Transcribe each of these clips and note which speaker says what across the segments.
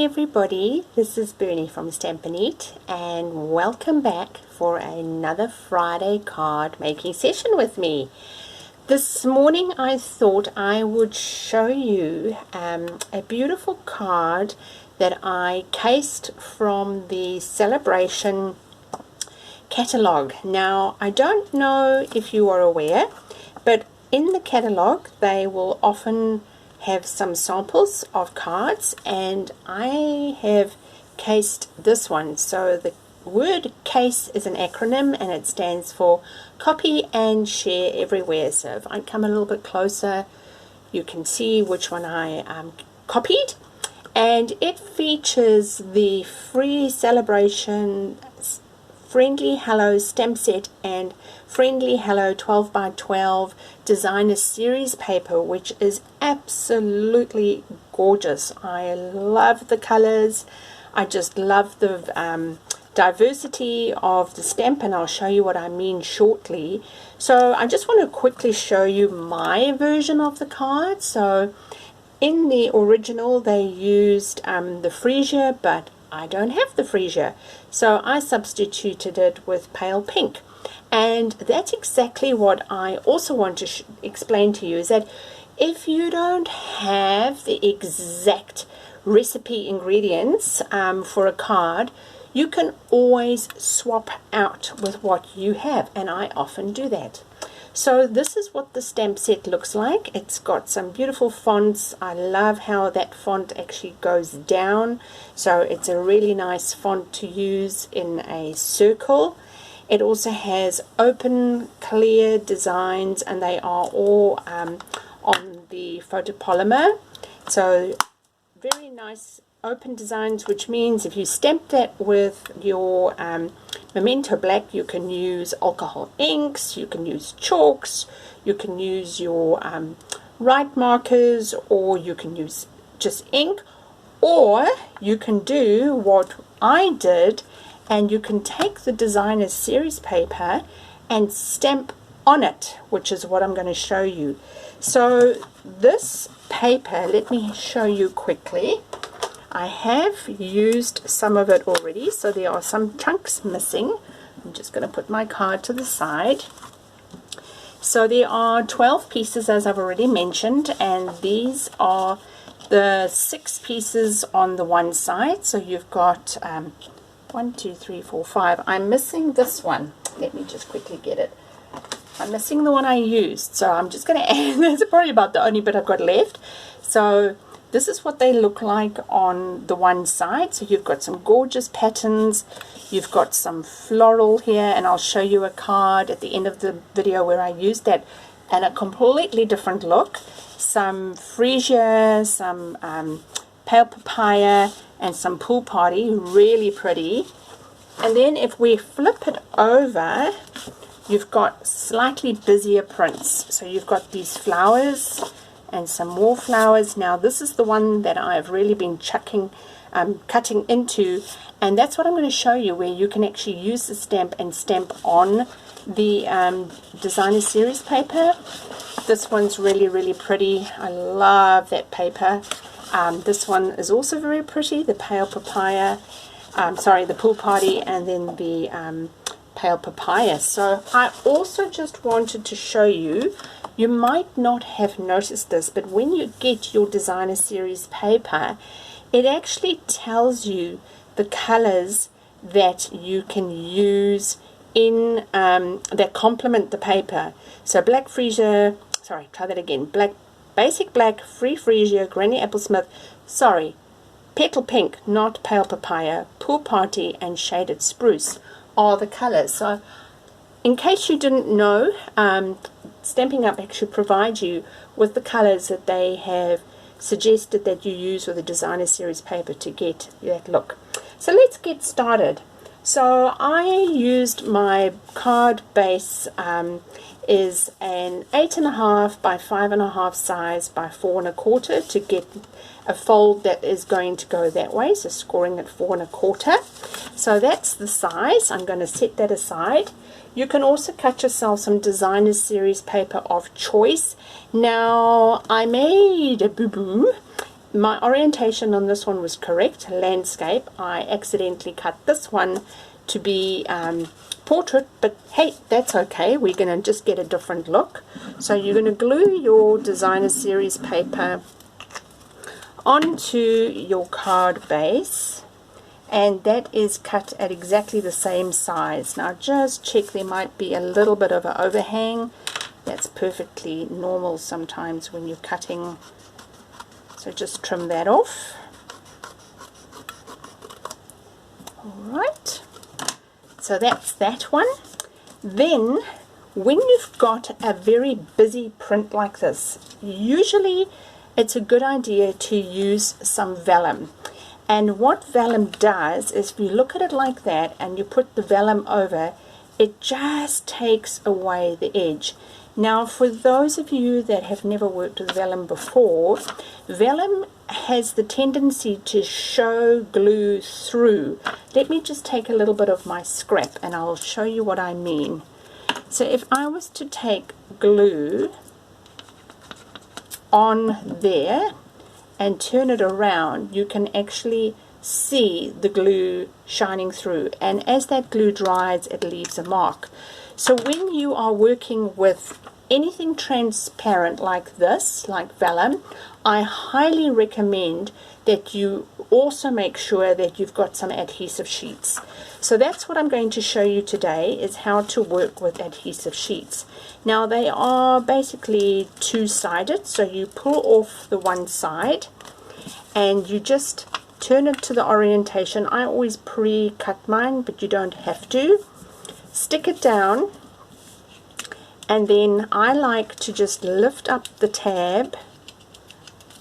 Speaker 1: everybody, this is Bernie from StampinUp and welcome back for another Friday card making session with me. This morning I thought I would show you a beautiful card that I cased from the Sale-a-bration catalog. Now I don't know if you are aware, but in the catalog they will often have some samples of cards, and I have cased this one. So the word case is an acronym and it stands for copy and share everywhere. So if I come a little bit closer, you can see which one I copied, and it features the free Sale-a-bration Friendly Hello Stampset and Friendly Hello 12 by 12 designer series paper, which is absolutely gorgeous. I love the colors. I just love the diversity of the stamp, and I'll show you what I mean shortly. So I just want to quickly show you my version of the card. So in the original they used the freesia, but I don't have the freesia, so I substituted it with pale pink. And that's exactly what I also want to explain to you, is that if you don't have the exact recipe ingredients for a card, you can always swap out with what you have, and I often do that. So this is what the stamp set looks like. It's got some beautiful fonts. I love how that font actually goes down, so it's a really nice font to use in a circle. It also has open clear designs, and they are all on the photopolymer. So very nice open designs, which means if you stamp that with your Memento Black, you can use alcohol inks, you can use chalks, you can use your write markers, or you can use just ink, or you can do what I did and you can take the designer series paper and stamp on it, which is what I'm going to show you. So this paper, let me show you quickly. I have used some of it already, so there are some chunks missing. I'm just going to put my card to the side. So there are 12 pieces, as I've already mentioned, and these are the 6 pieces on the one side. So you've got 1, 2, 3, 4, 5. I'm missing this one. Let me just quickly get it. I'm missing the one I used, so I'm just going to add, that's probably about the only bit I've got left. So this is what they look like on the one side. So you've got some gorgeous patterns, you've got some floral here, and I'll show you a card at the end of the video where I used that, and a completely different look. Some freesia, some pale papaya, and some pool party, really pretty. And then if we flip it over, you've got slightly busier prints. So you've got these flowers and some more flowers. Now this is the one that I've really been cutting into, and that's what I'm going to show you, where you can actually use the stamp and stamp on the designer series paper. This one's really pretty. I love that paper. This one is also very pretty, the pale papaya, the pool party, and then the pale papaya. So I also just wanted to show you, you might not have noticed this, but when you get your designer series paper, it actually tells you the colors that you can use in that complement the paper. So black freesia, basic black, free freesia, granny applesmith, petal pink, not pale papaya, pool party, and shaded spruce are the colors. So in case you didn't know, StampinUp actually provides you with the colors that they have suggested that you use with a designer series paper to get that look. So let's get started. So I used my card base is an 8.5 by 5.5 size by 4 1/4 to get a fold that is going to go that way, so scoring at 4 1/4. So that's the size. I'm going to set that aside. You can also cut yourself some designer series paper of choice. Now I made a boo-boo my orientation on this one was correct, landscape. I accidentally cut this one to be portrait, but hey, that's okay. We're going to just get a different look. So you're going to glue your designer series paper onto your card base, and that is cut at exactly the same size. Now just check, there might be a little bit of an overhang. That's perfectly normal sometimes when you're cutting, so just trim that off. Alright, so that's that one. Then when you've got a very busy print like this, usually it's a good idea to use some vellum. And what vellum does is, if you look at it like that and you put the vellum over, it just takes away the edge. Now for those of you that have never worked with vellum before, vellum has the tendency to show glue through. Let me just take a little bit of my scrap and I'll show you what I mean. So if I was to take glue on there and turn it around, you can actually see the glue shining through, and as that glue dries it leaves a mark. So when you are working with anything transparent like this, like vellum, I highly recommend that you also make sure that you've got some adhesive sheets. So that's what I'm going to show you today, is how to work with adhesive sheets. Now they are basically two-sided, so you pull off the one side and you just turn it to the orientation. I always pre-cut mine, but you don't have to. Stick it down, and then I like to just lift up the tab.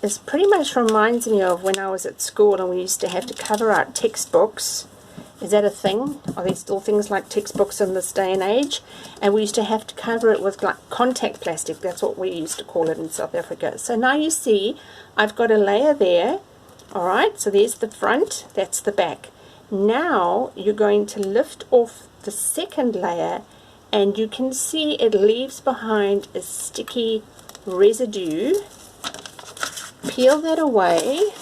Speaker 1: This pretty much reminds me of when I was at school and we used to have to cover out textbooks. Is that a thing? Are there still things like textbooks in this day and age? And we used to have to cover it with like contact plastic. That's what we used to call it in South Africa. So now you see I've got a layer there. Alright, so there's the front, that's the back. Now you're going to lift off the second layer, and you can see it leaves behind a sticky residue. Peel that away,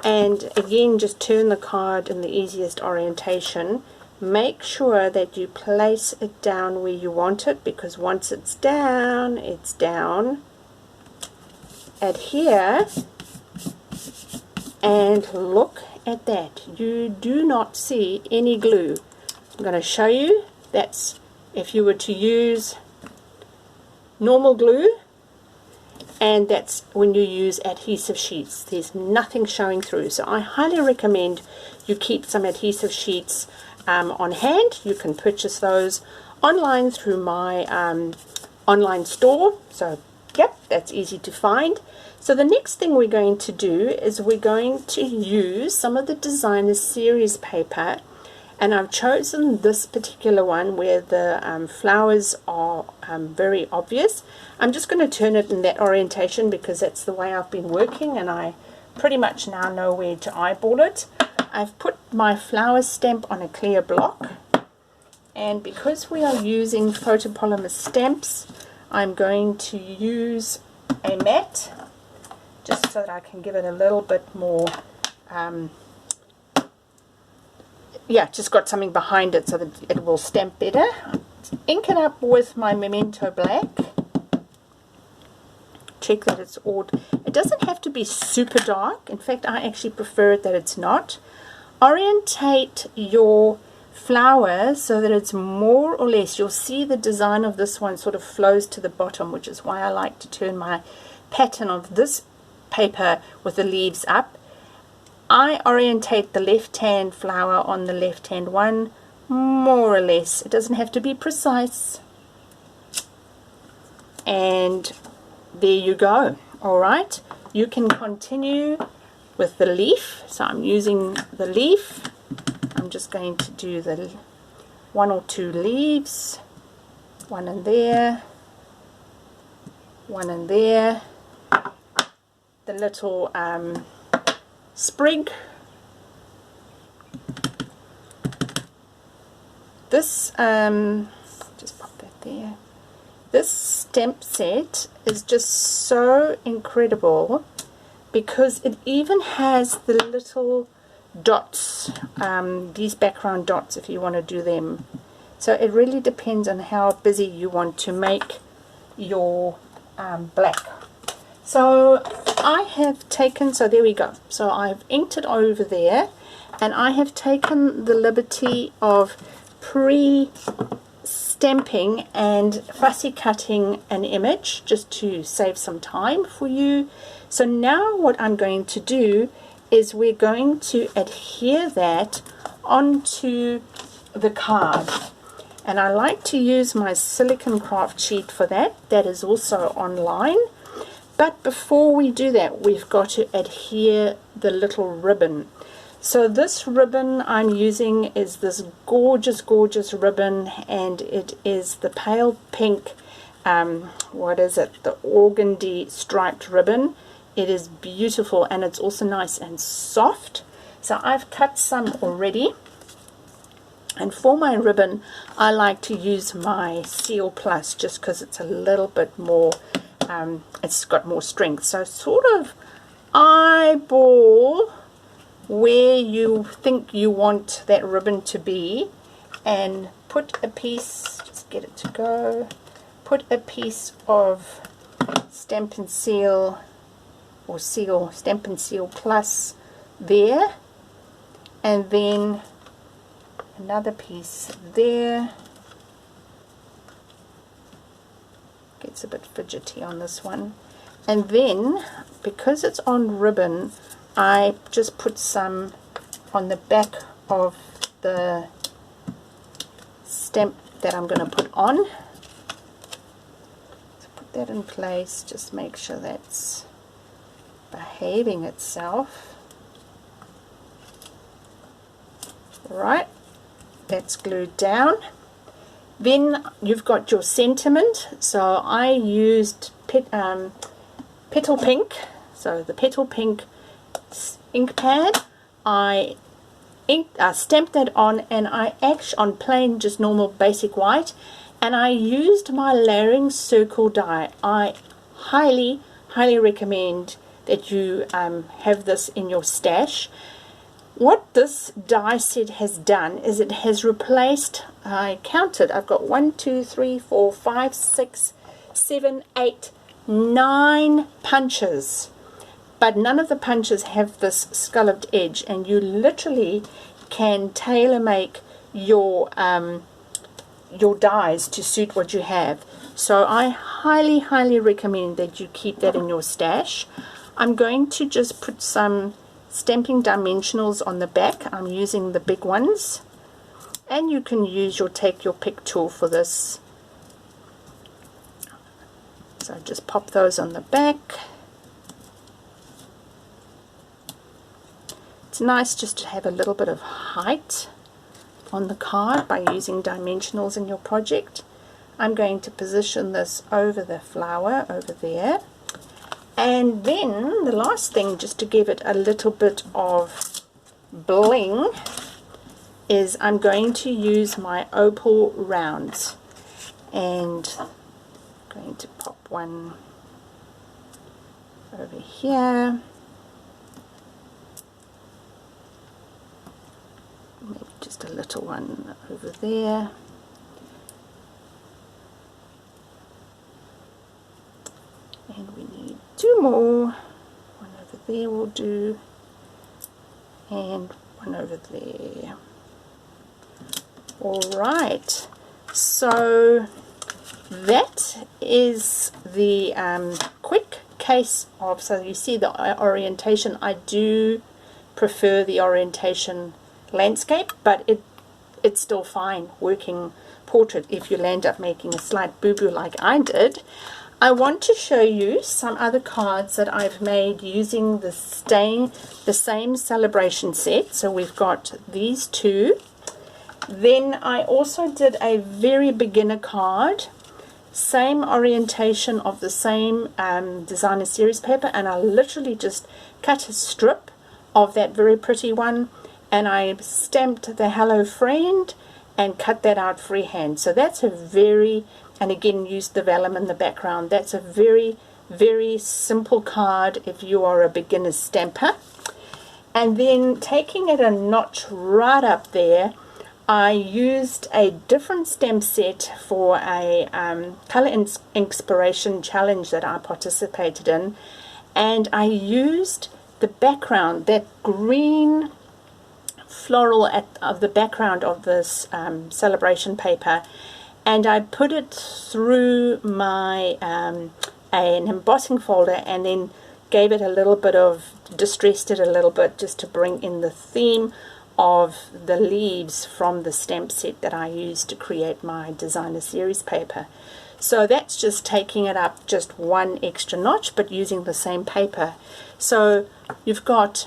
Speaker 1: and again just turn the card in the easiest orientation. Make sure that you place it down where you want it, because once it's down, it's down. Adhere, and look at that. You do not see any glue. I'm going to show you. That's if you were to use normal glue, and that's when you use adhesive sheets. There's nothing showing through. So I highly recommend you keep some adhesive sheets on hand. You can purchase those online through my online store. So yep, that's easy to find. So the next thing we're going to do is we're going to use some of the designer series paper, and I've chosen this particular one where the flowers are very obvious. I'm just going to turn it in that orientation because that's the way I've been working, and I pretty much now know where to eyeball it. I've put my flower stamp on a clear block, and because we are using photopolymer stamps, I'm going to use a mat just so that I can give it a little bit more yeah, just got something behind it so that it will stamp better. Ink it up with my Memento Black. Check that it's all, it doesn't have to be super dark. In fact, I actually prefer it that it's not. Orientate your flower so that it's more or less, you'll see the design of this one sort of flows to the bottom, which is why I like to turn my pattern of this paper with the leaves up. I orientate the left-hand flower on the left-hand one, more or less. It doesn't have to be precise. And there you go. Alright, you can continue with the leaf. So I'm using the leaf. I'm just going to do the one or two leaves. One in there. One in there. The little sprig. This just pop that there. This stamp set is just so incredible because it even has the little dots, these background dots if you want to do them. So it really depends on how busy you want to make your black. So I have taken, so there we go, so I've inked it over there, and I have taken the liberty of pre-stamping and fussy cutting an image just to save some time for you. So now what I'm going to do is we're going to adhere that onto the card. And I like to use my silicone craft sheet for that. That is also online. But before we do that, we've got to adhere the little ribbon. So this ribbon I'm using is this gorgeous, gorgeous ribbon, and it is the pale pink, what is it, the organdy striped ribbon. It is beautiful, and it's also nice and soft. So I've cut some already. And for my ribbon, I like to use my Seal Plus just because it's a little bit more, it's got more strength. So sort of eyeball where you think you want that ribbon to be, and put a piece, just get it to go, put a piece of Stampin' Seal or Stampin' Seal Plus there, and then another piece there. Gets a bit fidgety on this one. And then, because it's on ribbon, I just put some on the back of the stamp that I'm going to put on. So put that in place, just make sure that's behaving itself. Right, that's glued down. Then you've got your sentiment. So I used Petal Pink, so the Petal Pink ink pad. I stamped that on, and I actually on plain just normal basic white, and I used my layering circle die. I highly recommend that you have this in your stash. What this die set has done is it has replaced, I counted, I've got 1, 2, 3, 4, 5, 6, 7, 8, 9 punches, but none of the punches have this scalloped edge, and you literally can tailor make your dies to suit what you have. So I highly recommend that you keep that in your stash. I'm going to just put some stamping dimensionals on the back. I'm using the big ones, and you can use your take your pick tool for this. So just pop those on the back. It's nice just to have a little bit of height on the card by using dimensionals in your project. I'm going to position this over the flower over there. And then the last thing, just to give it a little bit of bling, is I'm going to use my opal rounds, and I'm going to pop one over here, maybe just a little one over there. And we need 2 more, one over there will do, and one over there. Alright, so that is the quick case of, so you see the orientation. I do prefer the orientation landscape, but it's still fine working portrait if you end up making a slight boo-boo like I did. I want to show you some other cards that I've made using the same Sale-a-bration set. So we've got these 2. Then I also did a very beginner card, same orientation of the same designer series paper, and I literally just cut a strip of that very pretty one, and I stamped the Hello Friend and cut that out freehand. So that's a very, and again used the vellum in the background, that's a very very simple card if you are a beginner stamper. And then taking it a notch right up there, I used a different stamp set for a color inspiration challenge that I participated in, and I used the background, that green floral of the background of this celebration paper, and I put it through my an embossing folder, and then gave it a little bit of, distressed it a little bit just to bring in the theme of the leaves from the stamp set that I used to create my designer series paper. So that's just taking it up just one extra notch, but using the same paper. So you've got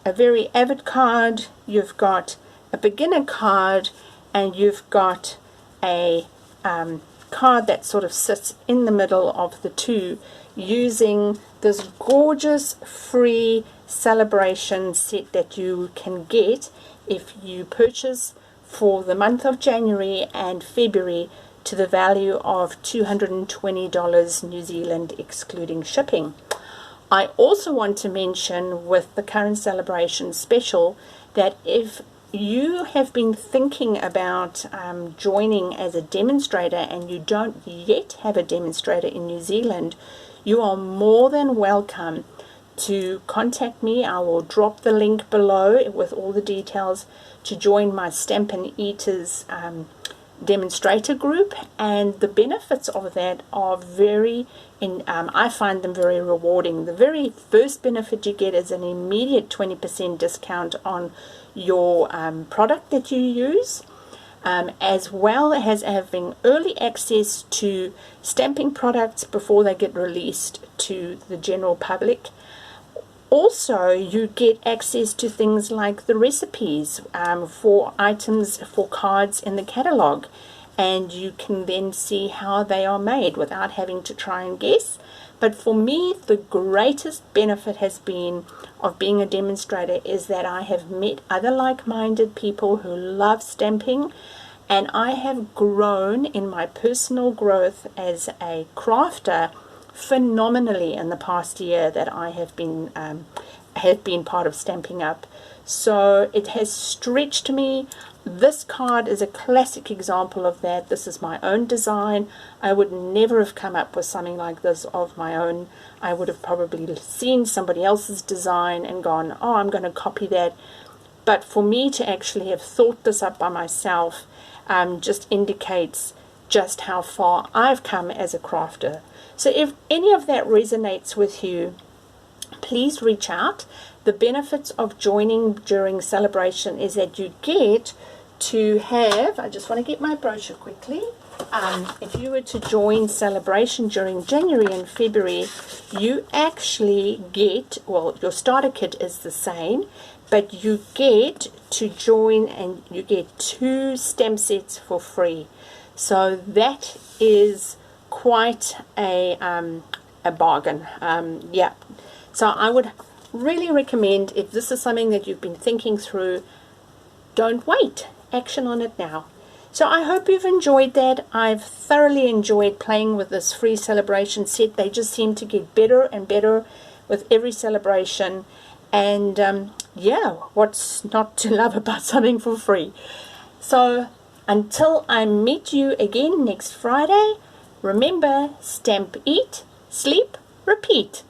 Speaker 1: a very avid card, you've got a beginner card, and you've got a card that sort of sits in the middle of the two, using this gorgeous free celebration set that you can get if you purchase for the month of January and February to the value of $220 New Zealand excluding shipping. I also want to mention with the current celebration special that if you have been thinking about joining as a demonstrator and you don't yet have a demonstrator in New Zealand, you are more than welcome to contact me. I will drop the link below with all the details to join my Stampin' Eaters demonstrator group, and the benefits of that are I find them very rewarding. The very first benefit you get is an immediate 20% discount on your product that you use, as well as having early access to stamping products before they get released to the general public. Also, you get access to things like the recipes for items, for cards in the catalog, and you can then see how they are made without having to try and guess. But for me, the greatest benefit has been of being a demonstrator is that I have met other like-minded people who love stamping, and I have grown in my personal growth as a crafter phenomenally in the past year that I have been part of StampinUp. So it has stretched me. This card is a classic example of that. This is my own design. I would never have come up with something like this of my own. I would have probably seen somebody else's design and gone, oh, I'm going to copy that. But for me to actually have thought this up by myself just indicates just how far I've come as a crafter. So if any of that resonates with you, please reach out. The benefits of joining during celebration is that you get to have, I just want to get my brochure quickly. If you were to join celebration during January and February, you actually get, well, your starter kit is the same, but you get to join and you get 2 stamp sets for free. So that is quite a bargain. Yeah, so I would really recommend, if this is something that you've been thinking through, don't wait, action on it now. So I hope you've enjoyed that. I've thoroughly enjoyed playing with this free celebration set. They just seem to get better and better with every celebration, and yeah, what's not to love about something for free? So until I meet you again next Friday, remember, stamp, eat, sleep, repeat.